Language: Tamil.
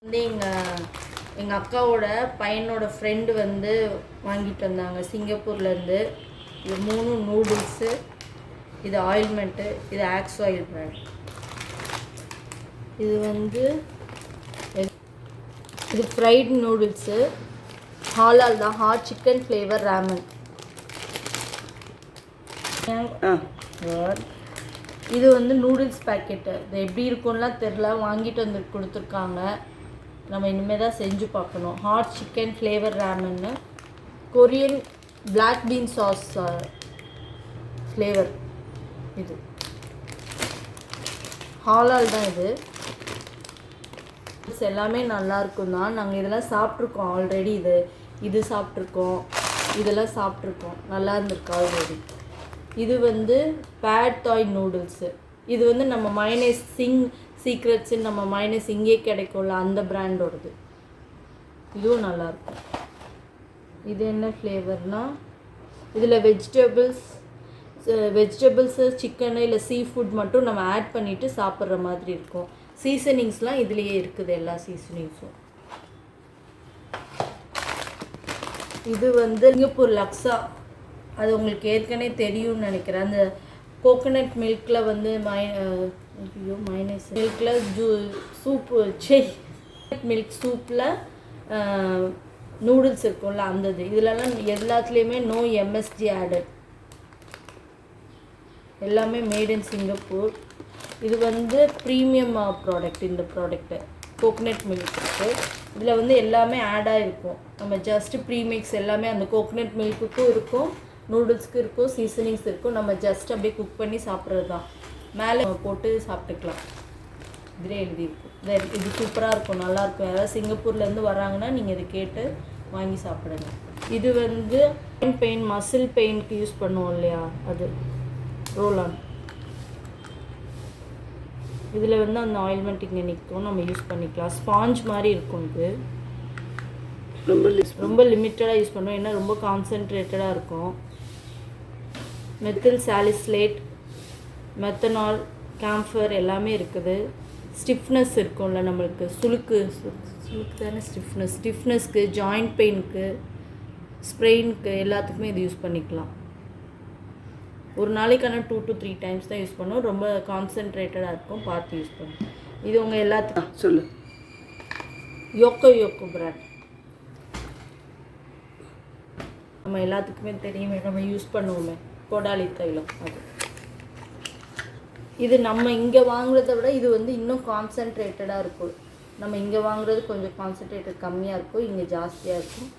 வந்து எங்கள் அக்காவோட பையனோட ஃப்ரெண்டு வந்து வாங்கிட்டு வந்தாங்க சிங்கப்பூர்லேருந்து. இது 3 நூடுல்ஸு, இது ஆயில்மெண்ட்டு, இது ஆக்ஸ் ஆயில் பிராண்ட். இது வந்து இது ஃப்ரைட் நூடுல்ஸு, ஹாலால் தான், ஹாட் சிக்கன் ஃப்ளேவர் ராமன். இது வந்து நூடுல்ஸ் பேக்கெட்டு. இது எப்படி இருக்கும்லாம் தெரில, வாங்கிட்டு வந்து கொடுத்துருக்காங்க. நம்ம இனிமேல் தான் செஞ்சு பார்க்கணும். ஹாட் சிக்கன் ஃப்ளேவர் ராமன்னு, Korean black bean sauce flavour. இது ஹாலால் தான். இது எல்லாமே நல்லாயிருக்கும் தான். நாங்கள் இதெல்லாம் சாப்பிட்ருக்கோம் ஆல்ரெடி. இது சாப்பிட்ருக்கோம், இதெல்லாம் சாப்பிட்ருக்கோம், நல்லா இருந்திருக்கு ஆல்ரெடி. இது வந்து பேட் தாய் நூடுல்ஸு. இது வந்து நம்ம மைனஸ் சீக்ரெட்ஸுன்னு நம்ம மைனஸ் இங்கே கிடைக்கும்ல, அந்த பிராண்டோடது. இதுவும் நல்லாயிருக்கும். இது என்ன ஃப்ளேவர்னால், இதில் வெஜிடபிள்ஸு சிக்கனு இல்லை சீ ஃபுட் மட்டும் நம்ம ஆட் பண்ணிவிட்டு சாப்பிட்ற மாதிரி இருக்கும். சீசனிங்ஸ்லாம் இதுலேயே இருக்குது, எல்லா சீசனிங்ஸும். இது வந்து சிங்கப்பூர் லக்ஸா. அது உங்களுக்கு ஏற்கனவே தெரியும்னு நினைக்கிறேன். அந்த கோகோனட் மில்கில் வந்து மைனஸ் மில்கில் சூப்பு மில்க் சூப்பில் நூடுல்ஸ் இருக்கும்ல, அந்த இதிலலாம் எல்லாத்துலேயுமே நோ எம்எஸ்ஜி ஆடட். எல்லாமே மேட் இன் சிங்கப்பூர். இது வந்து ப்ரீமியம் ப்ராடக்ட். இந்த ப்ராடக்ட்டு கோகோனட் மில்க் இருக்குது. இதில் வந்து எல்லாமே ஆடாக இருக்கும். நம்ம ஜஸ்ட்டு ப்ரீமிக்ஸ் எல்லாமே அந்த கோகோனட் மில்க்குக்கும் இருக்கும், நூடுல்ஸ்க்கு இருக்கும், சீசனிங்ஸ் இருக்கும். நம்ம ஜஸ்ட் அப்படியே குக் பண்ணி சாப்பிட்றது தான். மேலே போட்டு சாப்பிட்டுக்கலாம். இதிலே எழுதியிருக்கும். இது சூப்பராக இருக்கும், நல்லாயிருக்கும். யாராவது சிங்கப்பூர்லேருந்து வராங்கன்னா நீங்கள் இதை கேட்டு வாங்கி சாப்பிடுங்க. இது வந்து பெயின் மசில் பெயினுக்கு யூஸ் பண்ணுவோம் இல்லையா, அது ரோல் ஆன். இதில் வந்து அந்த ஆயில்மெண்ட் இங்கே நிற்கும், நம்ம யூஸ் பண்ணிக்கலாம். ஸ்பாஞ்ச் மாதிரி இருக்கும். இது ரொம்ப லிமிட்டடாக யூஸ் பண்ணுவோம், ஏன்னா ரொம்ப கான்சென்ட்ரேட்டடாக இருக்கும். மெத்தில் சாலிசிலேட், மெத்தனால், கேம்ஃபர் எல்லாமே இருக்குது. ஸ்டிஃப்னஸ் இருக்கும்ல நம்மளுக்கு, சுளுக்கு தானே ஸ்டிஃப்னஸ்க்கு, ஜாயிண்ட் பெயினுக்கு, ஸ்ப்ரெயினுக்கு எல்லாத்துக்குமே இது யூஸ் பண்ணிக்கலாம். ஒரு நாளைக்கான 2 to 3 டைம்ஸ் தான் யூஸ் பண்ணுவோம். ரொம்ப கான்சென்ட்ரேட்டடாக இருக்கும், பார்த்து யூஸ் பண்ணுவோம். இது உங்கள் எல்லாத்துக்கும் சொல்லு. யோக்கோ பிராண்ட் நம்ம எல்லாத்துக்குமே தெரியுமே, நம்ம யூஸ் பண்ணுவோமே, கோடாலி தைலம். அது இது நம்ம இங்கே வாங்குறத விட இது வந்து இன்னும் கான்சென்ட்ரேட்டடாக இருக்கும். நம்ம இங்கே வாங்குறது கொஞ்சம் கான்சென்ட்ரேட்டட் கம்மியாக இருக்கும், இங்கே ஜாஸ்தியாக இருக்கும்.